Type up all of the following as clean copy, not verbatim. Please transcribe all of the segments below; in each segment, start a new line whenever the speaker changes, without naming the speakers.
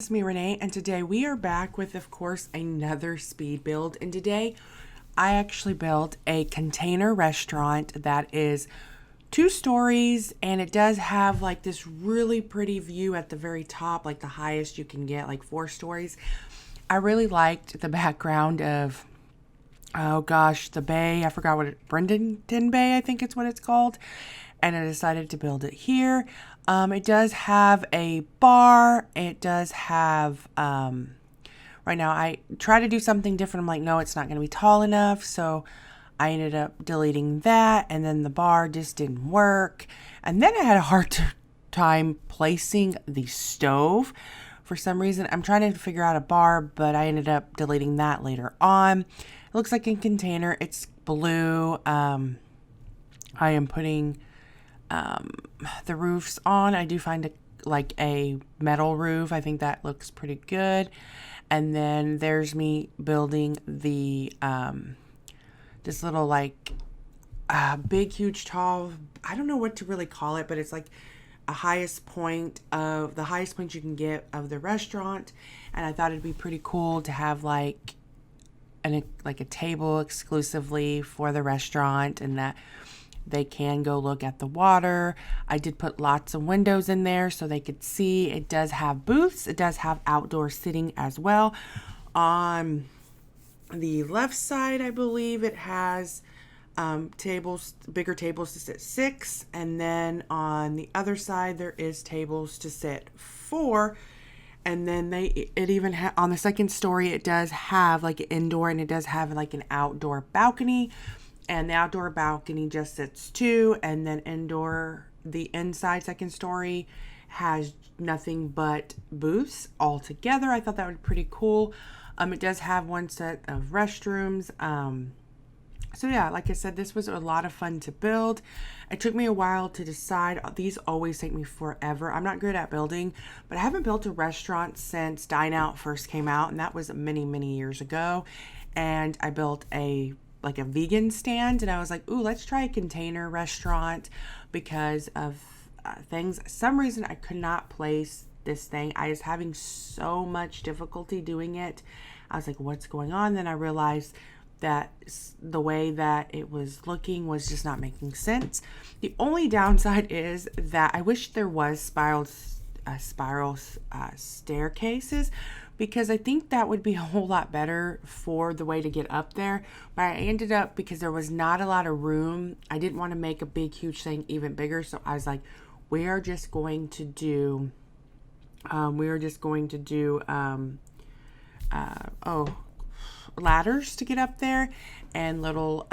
It's me, Renee, and today we are back with, of course, another speed build. And today I actually built a container restaurant that is 2 stories, and it does have like this really pretty view at the very top, like the highest you can get, like 4 stories. I really liked the background of, oh gosh, the bay. I forgot what Brendan Bay, I think it's what it's called. And I decided to build it here. It does have a bar. It does have, right now I try to do something different. I'm like, no, it's not going to be tall enough. So I ended up deleting that. And then the bar just didn't work. And then I had a hard time placing the stove. For some reason, I'm trying to figure out a bar, but I ended up deleting that later on. It looks like a container. It's blue. I am putting the roofs on. I do find like a metal roof. I think that looks pretty good. And then there's me building the this little like big huge tall, I don't know what to really call it, but it's like the highest point you can get of the restaurant. And I thought it'd be pretty cool to have like a table exclusively for the restaurant, and that they can go look at the water. I did put lots of windows in there so they could see. It does have booths. It does have outdoor sitting as well. On the left side, I believe it has tables, bigger tables to sit 6. And then on the other side, there is tables to sit 4. And then on the second story, it does have like an indoor, and it does have like an outdoor balcony. And the outdoor balcony just sits 2, and then the inside second story has nothing but booths all together. I thought that would be pretty cool. It does have one set of restrooms. So yeah, like I said, this was a lot of fun to build. It took me a while to decide. These always take me forever. I'm not good at building, but I haven't built a restaurant since Dine Out first came out, and that was many, many years ago. And I built a vegan stand, and I was like, ooh, let's try a container restaurant because of things. Some reason I could not place this thing. I was having so much difficulty doing it. I was like, what's going on? Then I realized that the way that it was looking was just not making sense. The only downside is that I wish there was spiral staircases, because I think that would be a whole lot better for the way to get up there. But I ended up, because there was not a lot of room, I didn't want to make a big, huge thing even bigger. So I was like, we are just going to do ladders to get up there, and little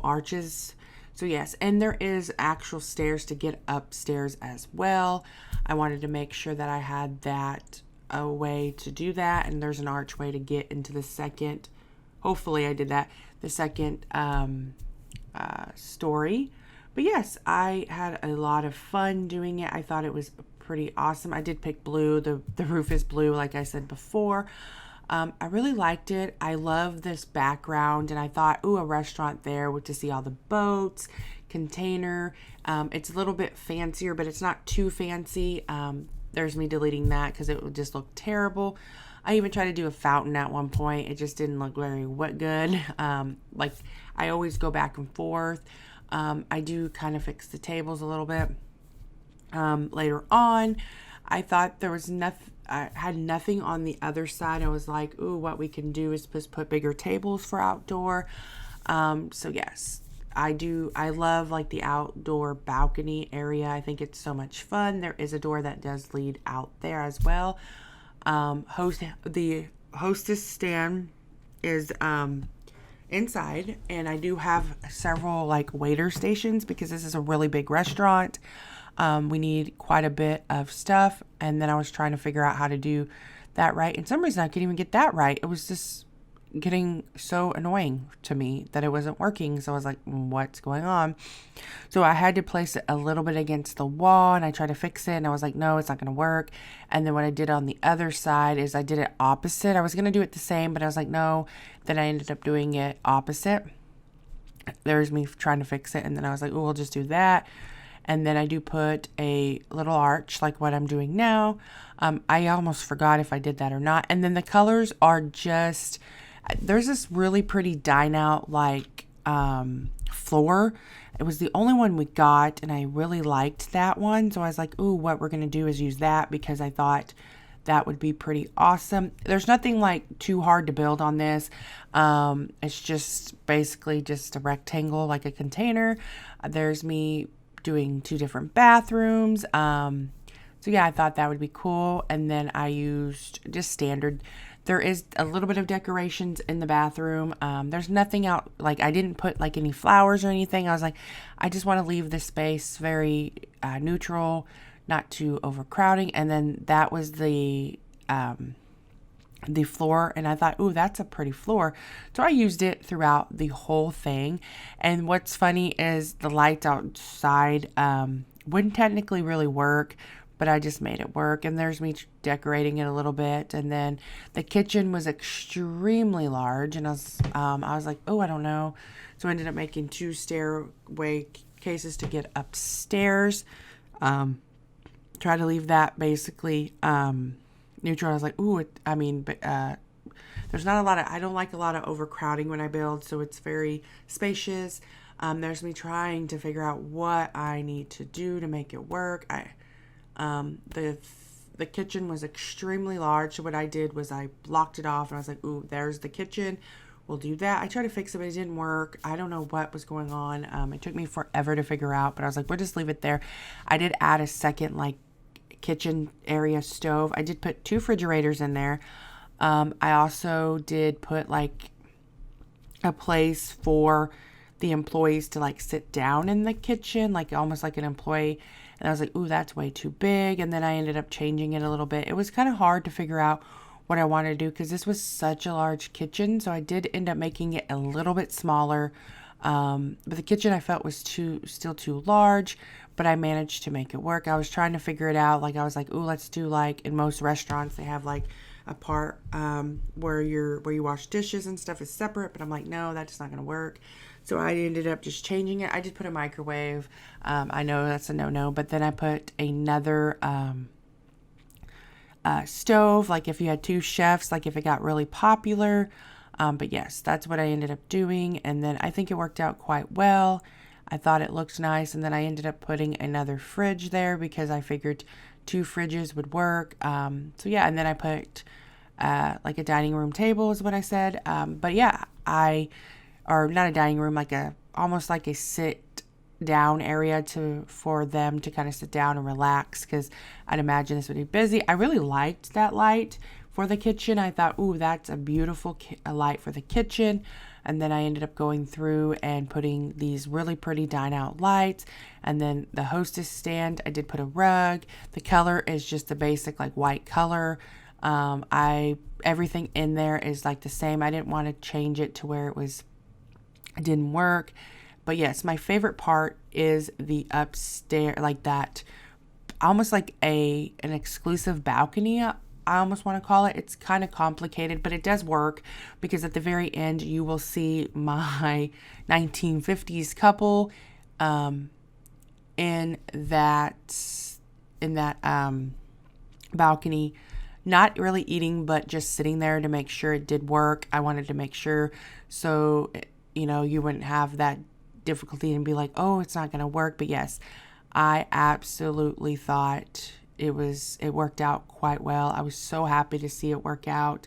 arches. So yes, and there is actual stairs to get upstairs as well. I wanted to make sure that I had that a way to do that, and there's an archway to get into the second. Hopefully I did that, the second story. But yes, I had a lot of fun doing it. I thought it was pretty awesome. I did pick blue. The roof is blue, like I said before. I really liked it. I love this background, and I thought, ooh, a restaurant there to see all the boats, container. It's a little bit fancier, but it's not too fancy. There's me deleting that because it would just look terrible. I even tried to do a fountain at one point. It just didn't look very good. Like I always go back and forth. I do kind of fix the tables a little bit. Later on, I thought there was nothing. I had nothing on the other side. I was like, ooh, what we can do is just put bigger tables for outdoor. So yes, I love like the outdoor balcony area. I think it's so much fun. There is a door that does lead out there as well. The hostess stand is inside, and I do have several like waiter stations because this is a really big restaurant. We need quite a bit of stuff, and then I was trying to figure out how to do that right. And some reason I couldn't even get that right. It was just getting so annoying to me that it wasn't working. So I was like, what's going on? So I had to place it a little bit against the wall, and I tried to fix it, and I was like, no, it's not going to work. And then what I did on the other side is I did it opposite. I was going to do it the same, but I was like, no. Then I ended up doing it opposite. There's me trying to fix it, and then I was like, oh, we'll just do that. And then I do put a little arch like what I'm doing now. I almost forgot if I did that or not. And then the colors are just, there's this really pretty dine out like floor. It was the only one we got, and I really liked that one. So I was like, ooh, what we're going to do is use that, because I thought that would be pretty awesome. There's nothing like too hard to build on this. It's just basically just a rectangle, like a container. There's me doing 2 different bathrooms. So yeah, I thought that would be cool. And then I used just standard. There is a little bit of decorations in the bathroom. There's nothing out, like I didn't put like any flowers or anything. I was like, I just want to leave the space very neutral, not too overcrowding. And then that was the floor, and I thought, ooh, that's a pretty floor. So I used it throughout the whole thing. And what's funny is the lights outside wouldn't technically really work, but I just made it work. And there's me decorating it a little bit. And then the kitchen was extremely large, and I was like, oh, I don't know. So I ended up making 2 stairway cases to get upstairs. Try to leave that basically neutral. I was like, ooh, there's not a lot of, I don't like a lot of overcrowding when I build, so it's very spacious. There's me trying to figure out what I need to do to make it work. The kitchen was extremely large, so what I did was I blocked it off, and I was like, ooh, there's the kitchen. We'll do that. I tried to fix it, but it didn't work. I don't know what was going on. It took me forever to figure out, but I was like, we'll just leave it there. I did add a second, like, kitchen area stove. I did put 2 refrigerators in there. I also did put, like, a place for the employees to, like, sit down in the kitchen, like, almost like an employee. And I was like, ooh, that's way too big. And then I ended up changing it a little bit. It was kind of hard to figure out what I wanted to do, because this was such a large kitchen. So I did end up making it a little bit smaller. But the kitchen I felt was still too large, but I managed to make it work. I was trying to figure it out. Like, I was like, ooh, let's do, like, in most restaurants, they have like a part where you wash dishes and stuff is separate. But I'm like, no, that's not going to work. So I ended up just changing it. I did put a microwave. I know that's a no-no, but then I put another stove, like if you had 2 chefs, like if it got really popular. But yes, that's what I ended up doing. And then I think it worked out quite well. I thought it looked nice. And then I ended up putting another fridge there because I figured 2 fridges would work. So yeah, and then I put like a dining room table is what I said. But yeah, or not a dining room, like almost like a sit down area for them to kind of sit down and relax, because I'd imagine this would be busy. I really liked that light for the kitchen. I thought, ooh, that's a beautiful light for the kitchen. And then I ended up going through and putting these really pretty dine out lights. And then the hostess stand, I did put a rug. The color is just the basic like white color. Everything in there is like the same. I didn't want to change it to where it didn't work. But yes, my favorite part is the upstairs, like that, almost like an exclusive balcony, I almost want to call it. It's kind of complicated, but it does work, because at the very end you will see my 1950s couple in that balcony, not really eating, but just sitting there to make sure it did work. I wanted to make sure, so you wouldn't have that difficulty and be like, oh, it's not going to work. But yes, I absolutely thought it worked out quite well. I was so happy to see it work out.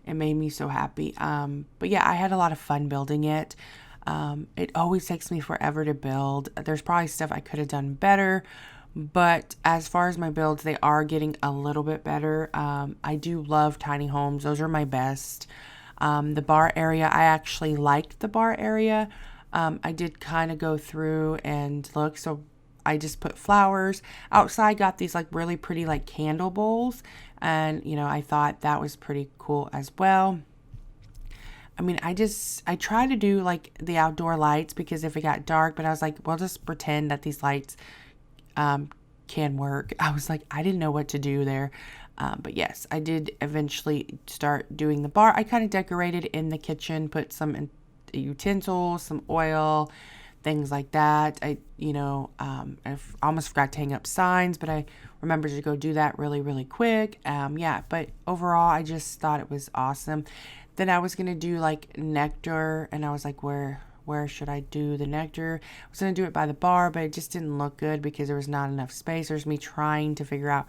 It made me so happy. But yeah, I had a lot of fun building it. It always takes me forever to build. There's probably stuff I could have done better, but as far as my builds, they are getting a little bit better. I do love tiny homes. Those are my best. The bar area, I actually liked the bar area. I did kind of go through and look. So I just put flowers outside, got these like really pretty like candle bowls. And, I thought that was pretty cool as well. I mean, I try to do like the outdoor lights, because if it got dark, but I was like, well, just pretend that these lights can work. I was like, I didn't know what to do there. But yes, I did eventually start doing the bar. I kind of decorated in the kitchen, put some utensils, some oil, things like that. I almost forgot to hang up signs, but I remembered to go do that really, really quick. Yeah, but overall, I just thought it was awesome. Then I was going to do like nectar, and I was like, where should I do the nectar? I was going to do it by the bar, but it just didn't look good because there was not enough space. There's me trying to figure out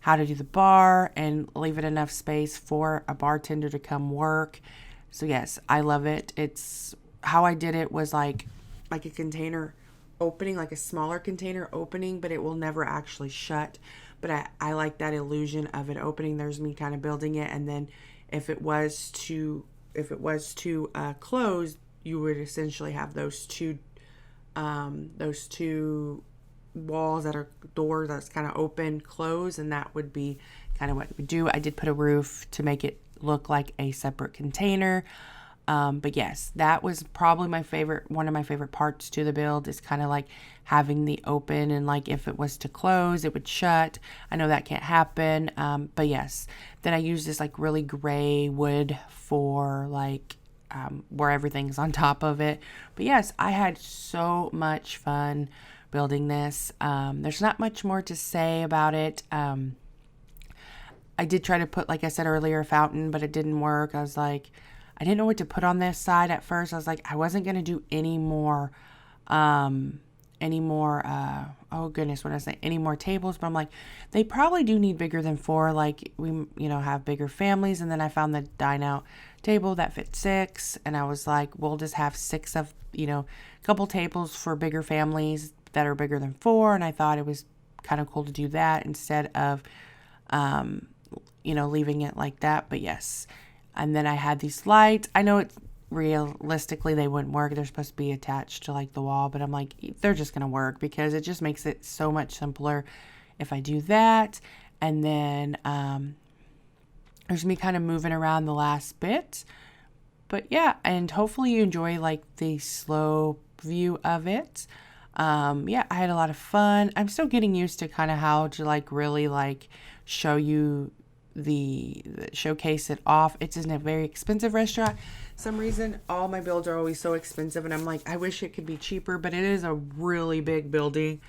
how to do the bar and leave it enough space for a bartender to come work. So yes, I love it. It's how I did it was like a container opening, like a smaller container opening, but it will never actually shut. But I like that illusion of it opening. There's me kind of building it, and then if it was to close, you would essentially have those two walls that are doors that's kind of open, close, and that would be kind of what we do. I did put a roof to make it look like a separate container. But yes, that was probably one of my favorite parts to the build is kind of like having the open, and like if it was to close, it would shut. I know that can't happen. But yes, then I used this like really gray wood for like where everything's on top of it. But yes, I had so much fun building this. There's not much more to say about it. I did try to put, like I said earlier, a fountain, but it didn't work. I was like, I didn't know what to put on this side at first. I was like, I wasn't going to do any more, oh goodness, what did I say? Any more tables. But I'm like, they probably do need bigger than 4. Like we, have bigger families. And then I found the dine out table that fit 6. And I was like, we'll just have 6 of, a couple tables for bigger families that are bigger than 4. And I thought it was kind of cool to do that instead of, leaving it like that. But yes. And then I had these lights. I know realistically they wouldn't work. They're supposed to be attached to like the wall, but I'm like, they're just going to work because it just makes it so much simpler if I do that. And then there's me kind of moving around the last bit. But yeah, and hopefully you enjoy like the slow view of it. Yeah, I had a lot of fun. I'm still getting used to kind of how to like really like show you the showcase it off. It's in a very expensive restaurant. Some reason all my builds are always so expensive, and I'm like, I wish it could be cheaper, but it is a really big building,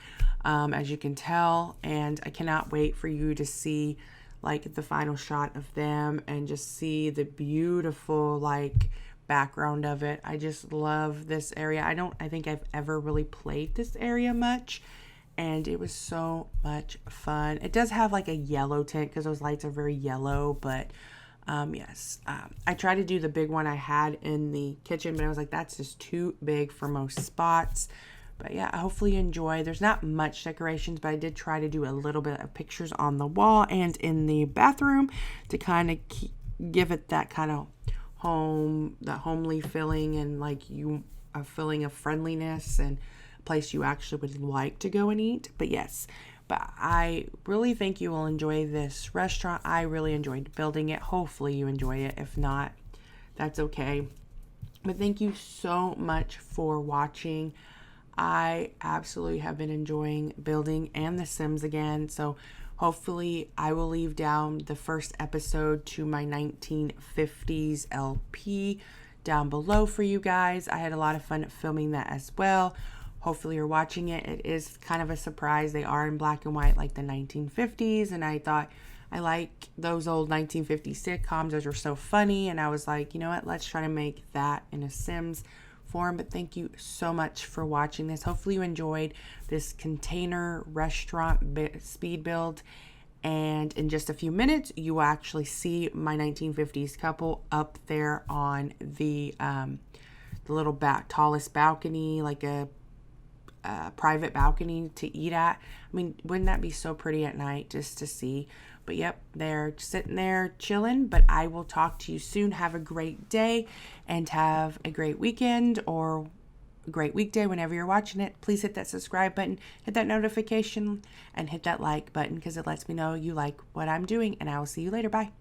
as you can tell, and I cannot wait for you to see like the final shot of them and just see the beautiful like background of it. I just love this area. I think I've ever really played this area much, and it was so much fun. It does have like a yellow tint because those lights are very yellow, but yes. I tried to do the big one I had in the kitchen, but I was like, that's just too big for most spots. But yeah, hopefully you enjoy. There's not much decorations, but I did try to do a little bit of pictures on the wall and in the bathroom to kind of give it that kind of homely feeling, and like a feeling of friendliness and place you actually would like to go and eat. But yes, but I really think you will enjoy this restaurant. I really enjoyed building it. Hopefully you enjoy it. If not, that's okay. But thank you so much for watching. I absolutely have been enjoying building and The Sims again. So hopefully I will leave down the first episode to my 1950s LP down below for you guys. I had a lot of fun filming that as well. Hopefully you're watching it. It is kind of a surprise. They are in black and white like the 1950s, and I thought I like those old 1950s sitcoms. Those were so funny, and I was like, you know what? Let's try to make that in a Sims form. But thank you so much for watching this. Hopefully you enjoyed this container restaurant speed build, and in just a few minutes you will actually see my 1950s couple up there on the little tallest balcony, like a private balcony to eat at. I mean, wouldn't that be so pretty at night just to see? But yep, they're sitting there chilling. But I will talk to you soon. Have a great day and have a great weekend or a great weekday whenever you're watching it. Please hit that subscribe button, hit that notification, and hit that like button because it lets me know you like what I'm doing. And I will see you later. Bye.